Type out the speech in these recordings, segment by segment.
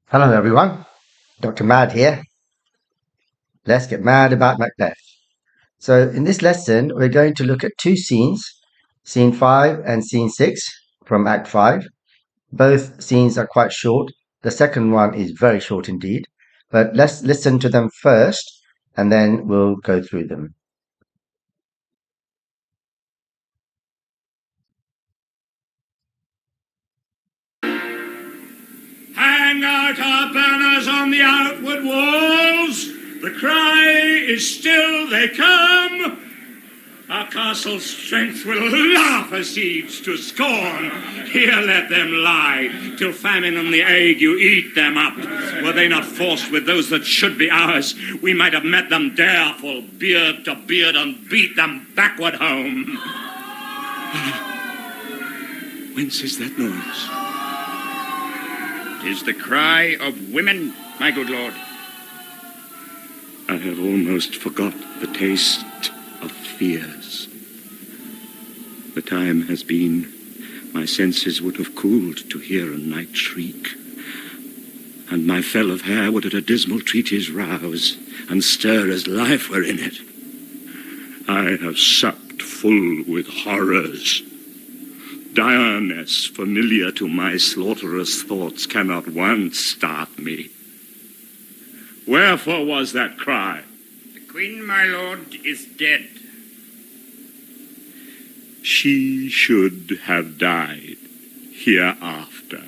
Hello, everyone. Dr. Mad here. Let's get mad about Macbeth. So, in this lesson, we're going to look at two scenes, scene 5 and scene 6 from Act 5. Both scenes are quite short. The second one is very short indeed. But let's listen to them first and then we'll go through them. Hang out our banners on the outward walls. The cry is still they come. Our castle's strength will laugh a siege to scorn. Here let them lie, till famine and the ague eat them up. Were they not forced with those that should be ours, we might have met them there, full beard to beard, and beat them backward home. Whence is that noise? 'Tis the cry of women, my good lord. I have almost forgot the taste of fears. The time has been, my senses would have cooled to hear a night shriek, and my fell of hair would at a dismal treatise rouse, and stir as life were in it. I have supped full with horrors. Direness familiar to my slaughterous thoughts cannot once start me. Wherefore was that cry? The Queen, my lord, is dead. She should have died hereafter.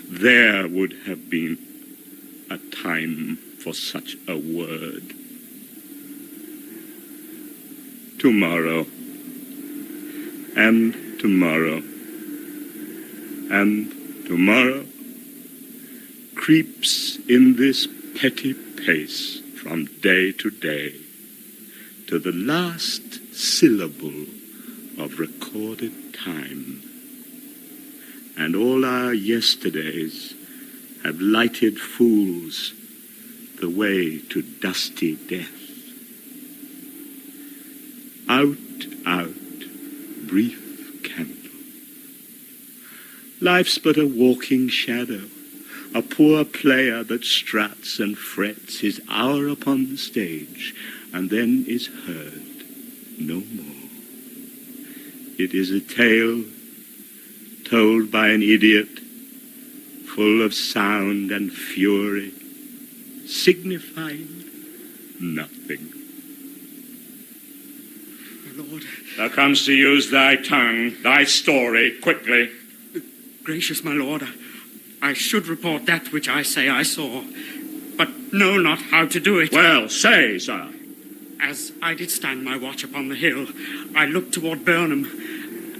There would have been a time for such a word. Tomorrow, and tomorrow, and tomorrow creeps in this petty pace from day to day to the last syllable of recorded time. And all our yesterdays have lighted fools the way to dusty death. Out, out, brief candle. Life's but a walking shadow, a poor player that struts and frets his hour upon the stage, and then is heard no more. It is a tale told by an idiot, full of sound and fury, signifying nothing. My lord. Thou comes to use thy tongue, thy story, quickly. Gracious my lord, I should report that which I say I saw, but know not how to do it. Well, say, sir. As I did stand my watch upon the hill, I looked toward Burnham,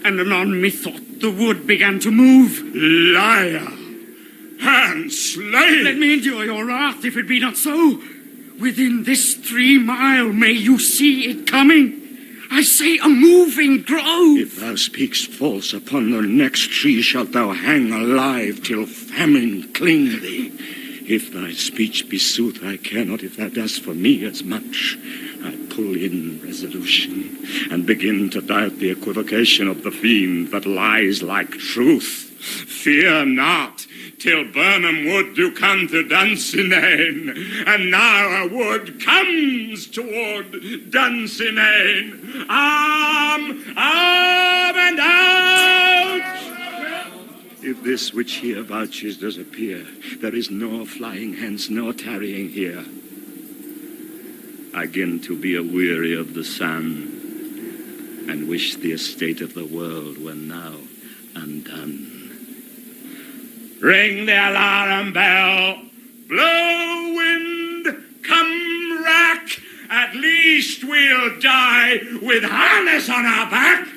and anon methought the wood began to move. Liar! And slave! Let me endure your wrath, if it be not so. Within this 3 mile may you see it coming. I say a moving grove. If thou speak'st false, upon the next tree shalt thou hang alive till famine cling thee. If thy speech be sooth, I care not if thou dost for me as much. I pull in resolution, and begin to doubt the equivocation of the fiend that lies like truth. Fear not, till Burnham wood do come to Dunsinane, and now a wood comes toward Dunsinane. Arm, and out! If this which here vouches does appear, there is nor flying hence, nor tarrying here. I begin to be aweary of the sun, and wish the estate of the world were now undone. Ring the alarm bell, blow wind, come rack, at least we'll die with harness on our back.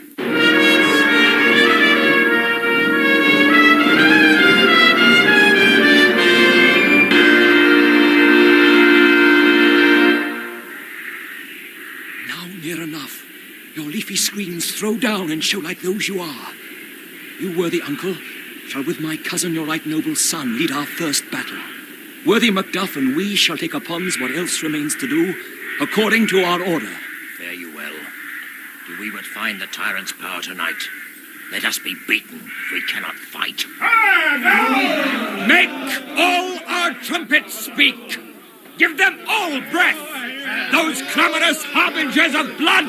Near enough. Your leafy screens throw down and show like those you are. You, worthy uncle, shall with my cousin, your right noble son, lead our first battle. Worthy Macduff and we shall take upon us what else remains to do, according to our order. Fare you well. Do we but find the tyrant's power tonight? Let us be beaten if we cannot fight. Make trumpets speak! Give them all breath! Those clamorous harbingers of blood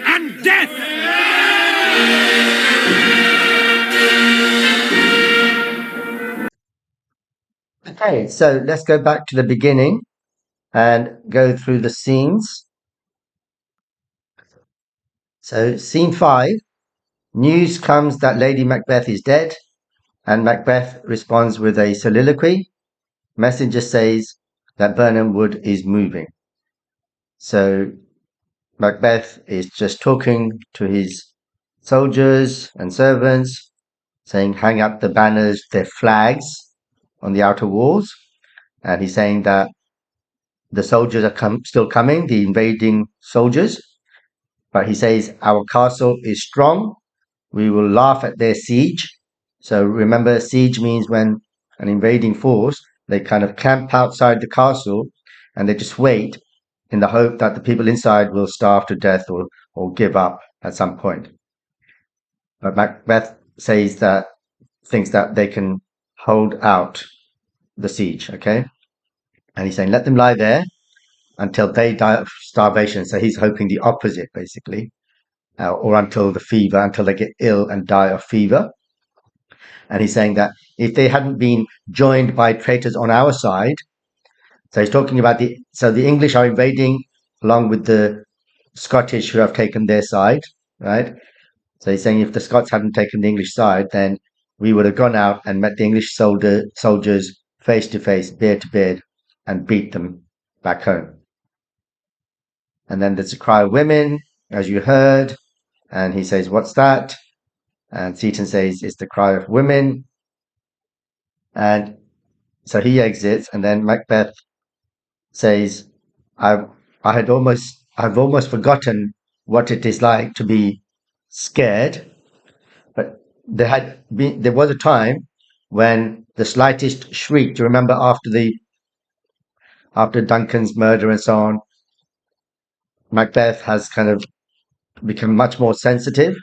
and death! Okay, so let's go back to the beginning and go through the scenes. So, scene 5, news comes that Lady Macbeth is dead, and Macbeth responds with a soliloquy. Messenger says that Birnam Wood is moving. So, Macbeth is just talking to his soldiers and servants, saying, hang up the banners, their flags on the outer walls. And he's saying that the soldiers are still coming, the invading soldiers. But he says, our castle is strong. We will laugh at their siege. So remember, siege means when an invading force, they kind of camp outside the castle and they just wait in the hope that the people inside will starve to death or give up at some point. But Macbeth says that, thinks that they can hold out the siege, okay? And he's saying, let them lie there until they die of starvation. So he's hoping the opposite, basically, or until they get ill and die of fever. And he's saying that if they hadn't been joined by traitors on our side, so he's talking about the English are invading along with the Scottish who have taken their side, right? So he's saying if the Scots hadn't taken the English side, then we would have gone out and met the English soldiers face to face, beard to beard, and beat them back home. And then there's a cry of women, as you heard, and he says, what's that? And Seaton says, it's the cry of women. And so he exits, and then Macbeth says, I've almost forgotten what it is like to be scared. But there was a time when the slightest shriek, do you remember after Duncan's murder and so on, Macbeth has kind of become much more sensitive,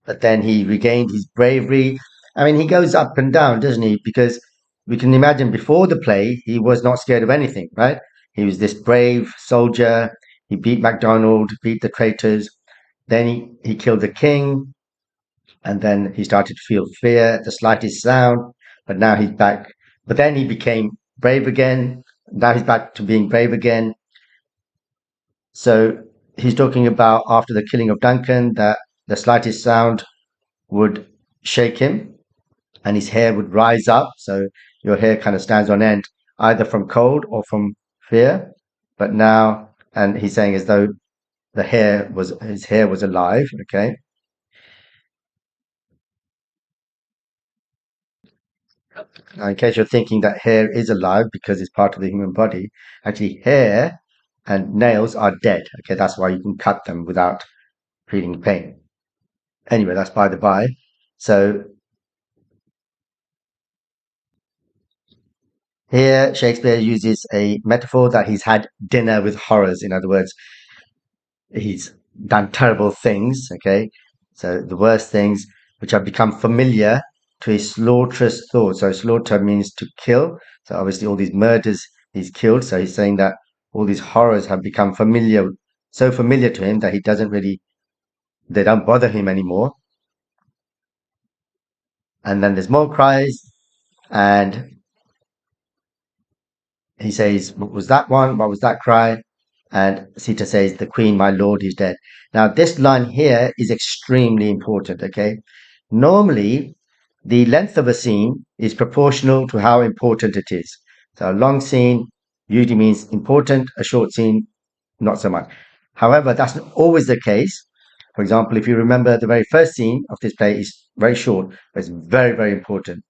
but then he regained his bravery. I mean, he goes up and down, doesn't he? Because we can imagine before the play, he was not scared of anything, right? He was this brave soldier. He beat MacDonald, beat the traitors. Then he killed the king. And then he started to feel fear at the slightest sound. But now he's back. But then he became brave again. Now he's back to being brave again. So he's talking about after the killing of Duncan that the slightest sound would shake him and his hair would rise up. So your hair kind of stands on end, either from cold or from fear. But now, and he's saying as though his hair was alive. Okay. Now, in case you're thinking that hair is alive because it's part of the human body, actually hair and nails are dead. Okay, that's why you can cut them without feeling pain. Anyway, that's by the by. So here Shakespeare uses a metaphor that he's had dinner with horrors. In other words, he's done terrible things. Okay, so the worst things which have become familiar to his slaughterous thoughts. So slaughter means to kill. So obviously all these murders he's killed. So he's saying that all these horrors have become so familiar to him that they don't bother him anymore. And then there's more cries, and he says, what was that one? What was that cry? And Sita says, the queen, my lord, is dead. Now, this line here is extremely important, okay? Normally, the length of a scene is proportional to how important it is. So a long scene usually means important, a short scene, not so much. However, that's not always the case. For example, if you remember the very first scene of this play is very short, but it's very, very important.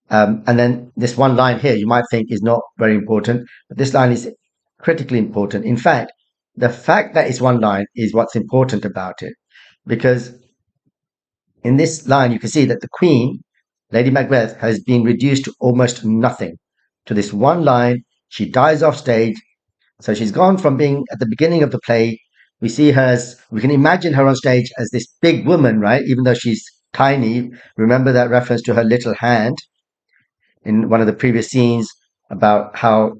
And then this one line here, you might think is not very important, but this line is critically important. In fact, the fact that it's one line is what's important about it, because in this line, you can see that the Queen, Lady Macbeth, has been reduced to almost nothing. To this one line, she dies off stage. So she's gone from being at the beginning of the play. We can imagine her on stage as this big woman, right? Even though she's tiny. Remember that reference to her little hand in one of the previous scenes about how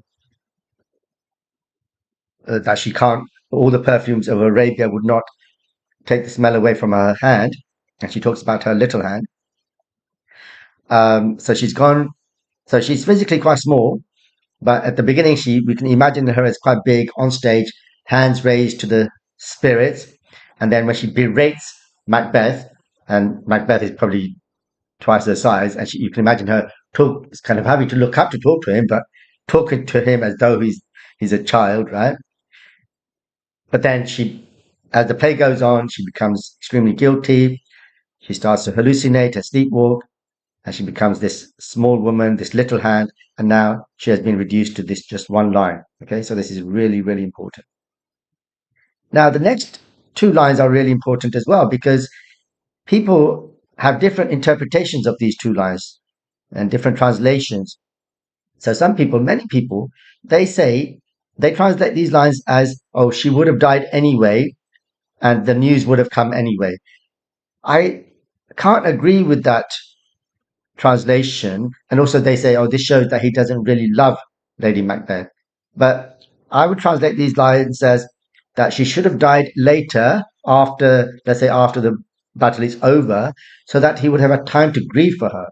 that she can't, all the perfumes of Arabia would not take the smell away from her hand. And she talks about her little hand. So she's gone, so she's physically quite small, but at the beginning, we can imagine her as quite big on stage, hands raised to the spirits. And then when she berates Macbeth, and Macbeth is probably twice her size, and you can imagine her kind of having to look up to talk to him, but talking to him as though he's a child, right? But then as the play goes on, she becomes extremely guilty. She starts to hallucinate and sleepwalk, and she becomes this small woman, this little hand, and now she has been reduced to this just one line. Okay, so this is really, really important. Now, the next two lines are really important as well because people have different interpretations of these two lines and different translations. So some people, many people, they translate these lines as, oh, she would have died anyway, and the news would have come anyway. I can't agree with that translation. And also they say, oh, this shows that he doesn't really love Lady Macbeth. But I would translate these lines as that she should have died later after, let's say, after the battle is over, so that he would have had time to grieve for her.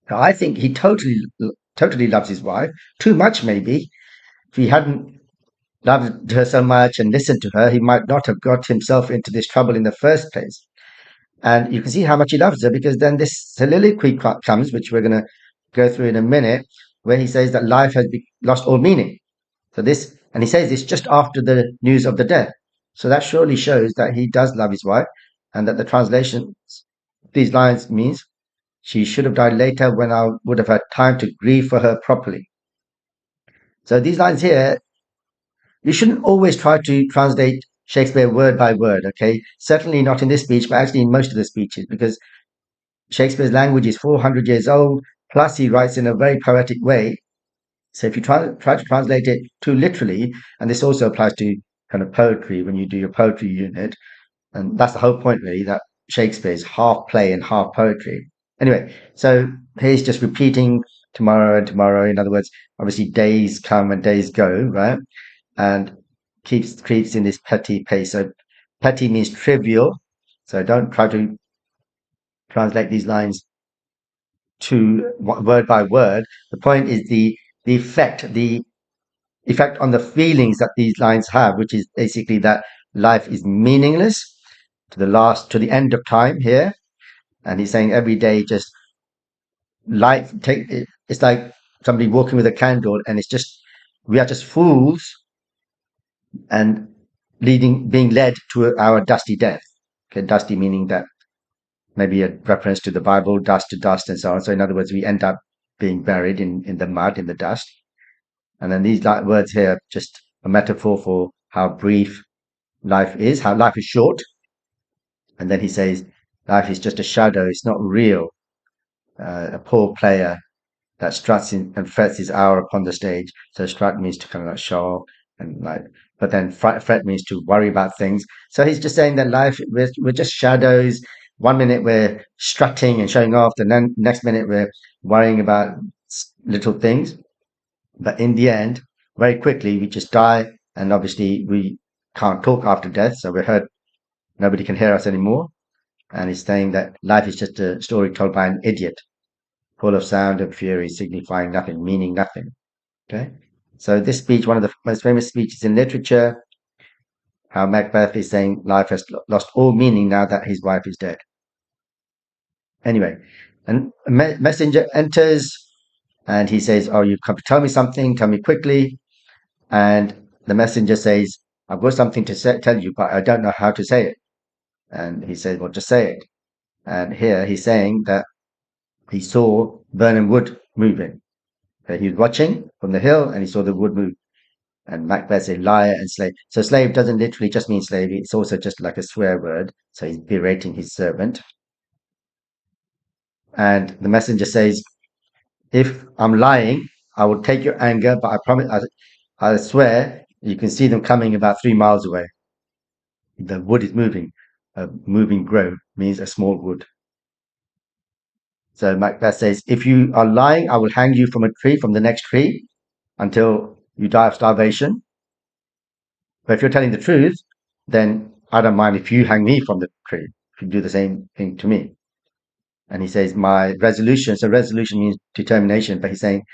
Now, I think he totally loves his wife, too much maybe. If he hadn't loved her so much and listened to her, he might not have got himself into this trouble in the first place. And you can see how much he loves her because then this soliloquy comes, which we're going to go through in a minute, where he says that life has lost all meaning. And he says this just after the news of the death. So that surely shows that he does love his wife, and that the translation, these lines means she should have died later when I would have had time to grieve for her properly. So these lines here, you shouldn't always try to translate Shakespeare word by word, okay? Certainly not in this speech, but actually in most of the speeches, because Shakespeare's language is 400 years old, plus he writes in a very poetic way. So if you try to translate it too literally, and this also applies to kind of poetry when you do your poetry unit, and that's the whole point really, that Shakespeare is half play and half poetry. Anyway, so he's just repeating tomorrow and tomorrow. In other words, obviously days come and days go, right? And creeps in this petty pace. So petty means trivial. So don't try to translate these lines to word by word. The point is the effect on the feelings that these lines have, which is basically that life is meaningless to the end of time here. And he's saying every day just it's like somebody walking with a candle, and we are just fools and being led to our dusty death. Okay, dusty meaning that maybe a reference to the Bible, dust to dust, and so on. So in other words, we end up being buried in the mud, in the dust. And then these words here are just a metaphor for how brief life is, how life is short. And then he says, life is just a shadow, it's not real. A poor player that struts and frets his hour upon the stage. So strut means to kind of like show off, and like, but then fret means to worry about things. So he's just saying that life, we're just shadows. One minute we're strutting and showing off, and then next minute we're worrying about little things. But in the end, very quickly, we just die, and obviously we can't talk after death, so we're hurt. Nobody can hear us anymore. And he's saying that life is just a story told by an idiot, full of sound and fury, signifying nothing, meaning nothing. Okay? So this speech, one of the most famous speeches in literature, how Macbeth is saying life has lost all meaning now that his wife is dead. Anyway, and a messenger enters, and he says, oh, you've come to tell me something, tell me quickly. And the messenger says, I've got something to tell you, but I don't know how to say it. And he says, well, just say it. And here he's saying that he saw Birnam Wood moving. So he was watching from the hill and he saw the wood move. And Macbeth said liar and slave. So slave doesn't literally just mean slave. It's also just like a swear word. So he's berating his servant. And the messenger says, if I'm lying, I will take your anger, but I promise, I swear, you can see them coming about 3 miles away. The wood is moving. A moving grove means a small wood. So Macbeth says, if you are lying, I will hang you from a tree, from the next tree, until you die of starvation. But if you're telling the truth, then I don't mind if you hang me from the tree, if you do the same thing to me. And he says, my resolution, so resolution means determination, but he's saying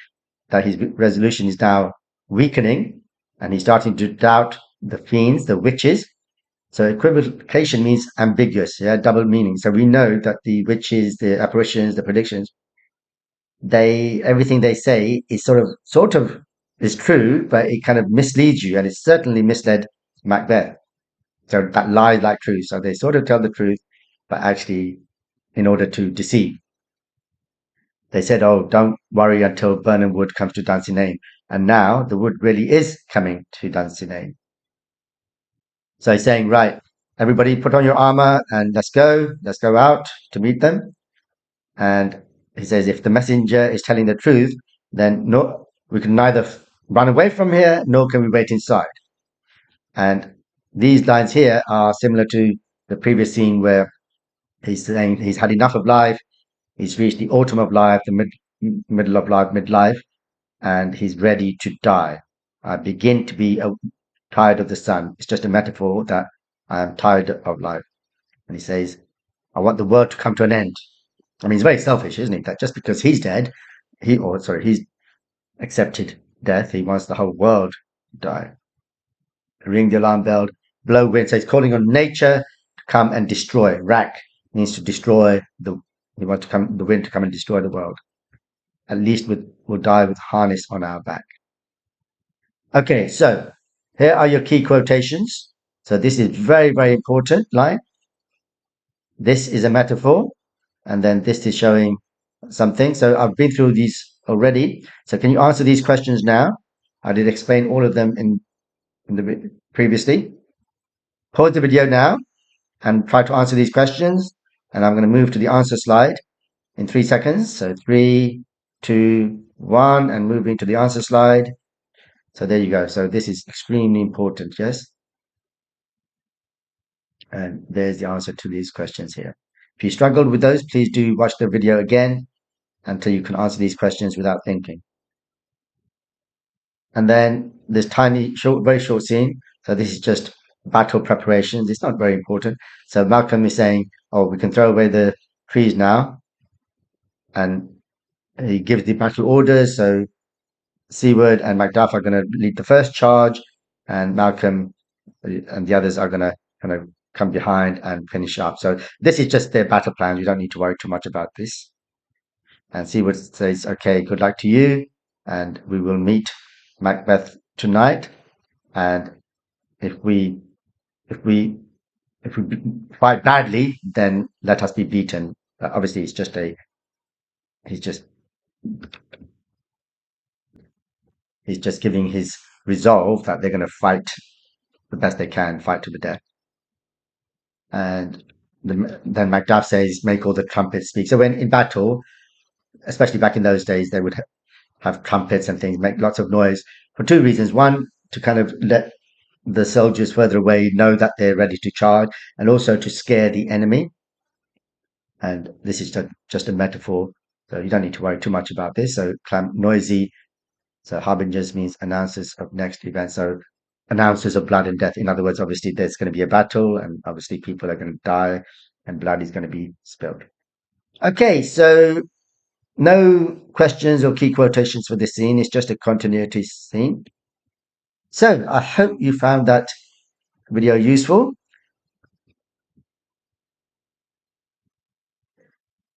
that his resolution is now weakening, and he's starting to doubt the fiends, the witches. So equivocation means ambiguous, yeah, double meaning. So we know that the witches, the apparitions, the predictions, everything they say is sort of is true, but it kind of misleads you, and it certainly misled Macbeth. So that lies like truth. So they sort of tell the truth, but actually in order to deceive. They said, oh, don't worry until Birnam Wood comes to Dunsinane. And now the wood really is coming to Dunsinane. So he's saying, right, everybody put on your armor and let's go out to meet them. And he says, if the messenger is telling the truth, then no, we can neither run away from here, nor can we wait inside. And these lines here are similar to the previous scene where he's saying he's had enough of life. He's reached the autumn of life, the middle of life, midlife, and he's ready to die. I begin to be tired of the sun. It's just a metaphor that I am tired of life. And he says, I want the world to come to an end. I mean, he's very selfish, isn't he? That just because he's dead, he's accepted death, he wants the whole world to die. Ring the alarm bell, blow wind. So he's calling on nature to come and destroy. Rack means to destroy he wants the wind to come and destroy the world. At least we'll die with harness on our back. Okay, so here are your key quotations. So this is very, very important line. This is a metaphor, and then this is showing something. So I've been through these already. So can you answer these questions now? I did explain all of them in the previously. Pause the video now and try to answer these questions. And I'm going to move to the answer slide in 3 seconds. So 3, 2, 1, and moving to the answer slide. So there you go. So this is extremely important, yes? And there's the answer to these questions here. If you struggled with those, please do watch the video again until you can answer these questions without thinking. And then this tiny, very short scene. So this is just battle preparations. It's not very important. So Malcolm is saying, oh, we can throw away the trees now. And he gives the battle orders. So Seward and Macduff are going to lead the first charge, and Malcolm and the others are going to kind of come behind and finish up. So this is just their battle plan. You don't need to worry too much about this. And Seward says, okay, good luck to you, and we will meet Macbeth tonight. And if we fight badly, then let us be beaten. Obviously, he's just giving his resolve that they're going to fight the best they can, fight to the death. And then Macduff says, make all the trumpets speak. So when in battle, especially back in those days, they would have trumpets and things, make lots of noise for two reasons. One, to kind of let the soldiers further away know that they're ready to charge, and also to scare the enemy. And this is just a metaphor, so you don't need to worry too much about this. So noisy, so harbingers means announcers of next event. So announcers of blood and death. In other words, obviously there's going to be a battle, and obviously people are going to die, and blood is going to be spilled. Okay, so no questions or key quotations for this scene. It's just a continuity scene. So I hope you found that video useful.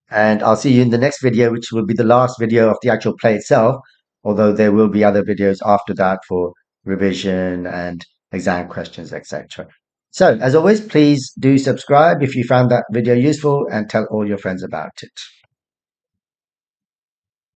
And I'll see you in the next video, which will be the last video of the actual play itself, although there will be other videos after that for revision and exam questions, etc. So as always, please do subscribe if you found that video useful, and tell all your friends about it.